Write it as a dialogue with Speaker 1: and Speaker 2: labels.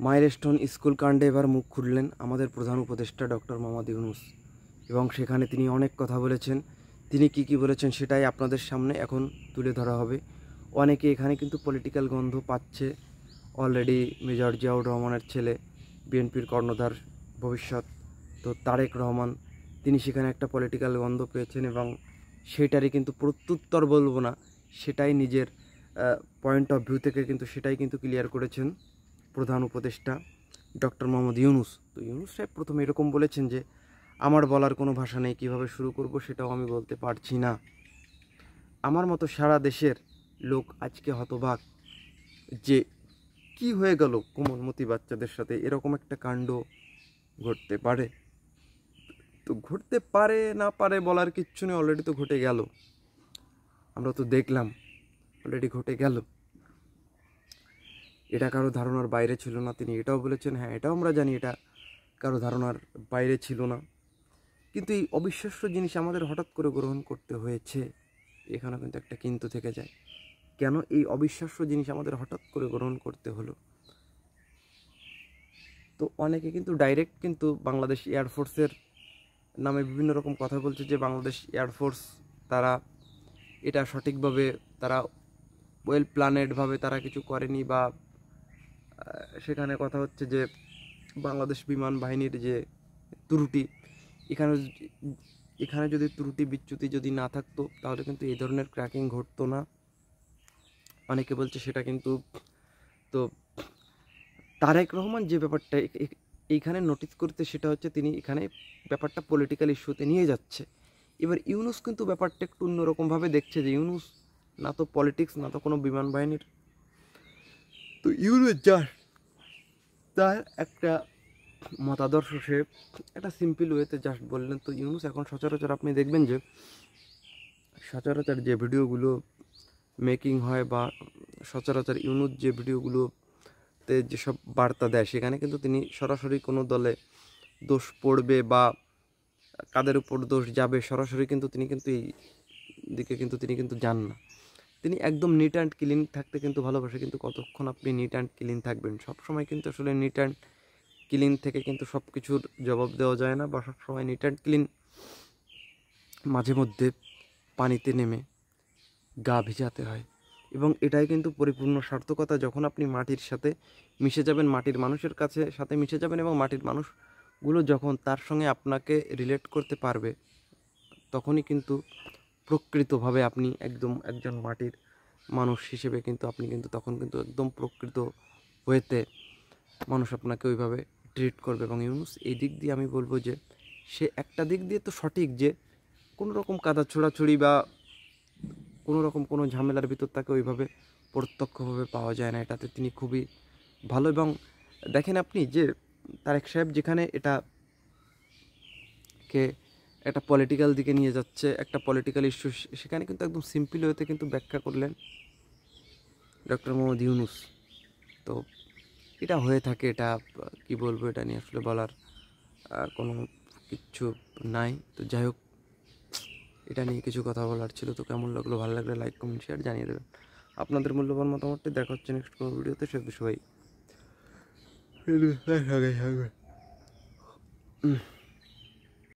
Speaker 1: Milestone school কাণ্ডে এবার মুখ খুললেন আমাদের প্রধান উপদেষ্টা ডক্টর মোহাম্মদ ইউনূস এবং সেখানে তিনি অনেক কথা বলেছেন। তিনি কি বলেছেন সেটাই আপনাদের সামনে এখন তুলে ধরা হবে। অনেকে এখানে কিন্তু পলিটিক্যাল গন্ধ পাচ্ছে। অলরেডি মেজর জিয়াউর রহমানের ছেলে, বিএনপির কর্ণধার ভবিষ্যৎ, তো তারেক রহমান, তিনি সেখানে একটা পলিটিক্যাল গন্ধ পেয়েছেন এবং সেটারই কিন্তু প্রত্যুত্তর বলবো না, সেটাই নিজের পয়েন্ট অফ ভিউ থেকে কিন্তু সেটাই কিন্তু ক্লিয়ার করেছেন প্রধান উপদেষ্টা ডক্টর মোহাম্মদ ইউনূস। তো ইউনূস সাহেব প্রথমে এরকম বলেছেন যে আমার বলার কোনো ভাষা নেই, কীভাবে শুরু করব সেটাও আমি বলতে পারছি না। আমার মতো সারা দেশের লোক আজকে হতবাক যে কি হয়ে গেল কোমলমতি বাচ্চাদের সাথে, এরকম একটা কাণ্ড ঘটতে পারে। তো ঘটতে পারে না পারে বলার কিচ্ছু নেই, অলরেডি তো ঘটে গেল, আমরা তো দেখলাম অলরেডি ঘটে গেল। এটা কারো ধারণার বাইরে ছিল না, তিনি এটাও বলেছেন। হ্যাঁ, এটাও আমরা জানি এটা কারো ধারণার বাইরে ছিল না, কিন্তু এই অবিশ্বাস্য জিনিস আমাদের হঠাৎ করে গ্রহণ করতে হয়েছে। এখানে কিন্তু একটা কিন্তু থেকে যায়, কেন এই অবিশ্বাস্য জিনিস আমাদের হঠাৎ করে গ্রহণ করতে হলো। তো অনেকে কিন্তু ডাইরেক্ট কিন্তু বাংলাদেশ এয়ারফোর্সের নামে বিভিন্ন রকম কথা বলছে যে বাংলাদেশ এয়ারফোর্স তারা এটা সঠিকভাবে, তারা ওয়েল প্ল্যানেডভাবে তারা কিছু করেনি, বা সেখানে কথা হচ্ছে যে বাংলাদেশ বিমান বাহিনীর যে ত্রুটি, এখানে যদি ত্রুটি বিচ্যুতি যদি না থাকতো তাহলে কিন্তু এই ধরনের ক্র্যাকিং ঘটতো না। অনেকে বলছে সেটা কিন্তু, তো তারেক রহমান যে ব্যাপারটা এইখানে নোটিস করতে, সেটা হচ্ছে তিনি এখানে ব্যাপারটা পলিটিক্যাল ইস্যুতে নিয়ে যাচ্ছে। এবার ইউনূস কিন্তু ব্যাপারটা একটু অন্যরকমভাবে দেখছে যে ইউনূস না তো পলিটিক্স, না তো কোনো বিমান বাহিনীর, তো ইউনূস তার একটা মতাদর্শ, সে একটা সিম্পল ওয়েতে জাস্ট বললেন। তো ইউনূস এখন সচরাচর আপনি দেখবেন যে সচরাচর যে ভিডিওগুলো মেকিং হয়, বা সচরাচর ইউনূস যে ভিডিওগুলোতে যেসব বার্তা দেয়, সেখানে কিন্তু তিনি সরাসরি কোনো দলে দোষ পড়বে বা কাদের উপর দোষ যাবে সরাসরি কিন্তু তিনি কিন্তু এই দিকে কিন্তু তিনি কিন্তু যান না। তিনি একদম নিট অ্যান্ড ক্লিন থাকতে কিন্তু ভালোবাসে, কিন্তু কতক্ষণ আপনি নিট অ্যান্ড ক্লিন থাকবেন? সবসময় কিন্তু আসলে নিট অ্যান্ড ক্লিন থেকে কিন্তু সব কিছুর জবাব দেওয়া যায় না, বা সবসময় নিট অ্যান্ড ক্লিন মাঝে মধ্যে পানিতে নেমে গা ভিজাতে হয়। এবং এটাই কিন্তু পরিপূর্ণ সার্থকতা, যখন আপনি মাটির সাথে মিশে যাবেন, মাটির মানুষের সাথে মিশে যাবেন, এবং মাটির মানুষগুলো যখন তার সঙ্গে আপনাকে রিলেট করতে পারবে, তখনই কিন্তু প্রকৃতভাবে আপনি একদম একজন মাটির মানুষ হিসেবে কিন্তু আপনি কিন্তু তখন কিন্তু একদম প্রকৃত ওয়েতে মানুষ আপনাকে ওইভাবে ট্রিট করবে। এবং ইউনূস এই দিক দিয়ে আমি বলবো যে সে একটা দিক দিয়ে তো সঠিক, যে কোনো রকম কাদা ছোড়াছুড়ি বা কোনো রকম কোনো ঝামেলার ভিতর তাকে ওইভাবে প্রত্যক্ষভাবে পাওয়া যায় না, এটাতে তিনি খুবই ভালো। এবং দেখেন আপনি যে তারেক সাহেব যেখানে এটাকে একটা পলিটিক্যাল দিকে নিয়ে যাচ্ছে, একটা পলিটিক্যাল ইস্যু, সেখানে কিন্তু একদম সিম্পল ওয়েতে কিন্তু ব্যাখ্যা করলেন ডক্টর মোহাম্মদ ইউনূস। তো এটা হয়ে থাকে, এটা কি বলবো, এটা নিয়ে আসলে বলার কোনো কিচ্ছু নাই। তো যাই হোক, এটা নিয়ে কিছু কথা বলার ছিল। তো কেমন লাগলো, ভালো লাগলে লাইক কমেন্ট শেয়ার জানিয়ে দেবেন আপনাদের মূল্যবান মতামতটি। দেখা হচ্ছে নেক্সট কোনো ভিডিওতে, সে সবাই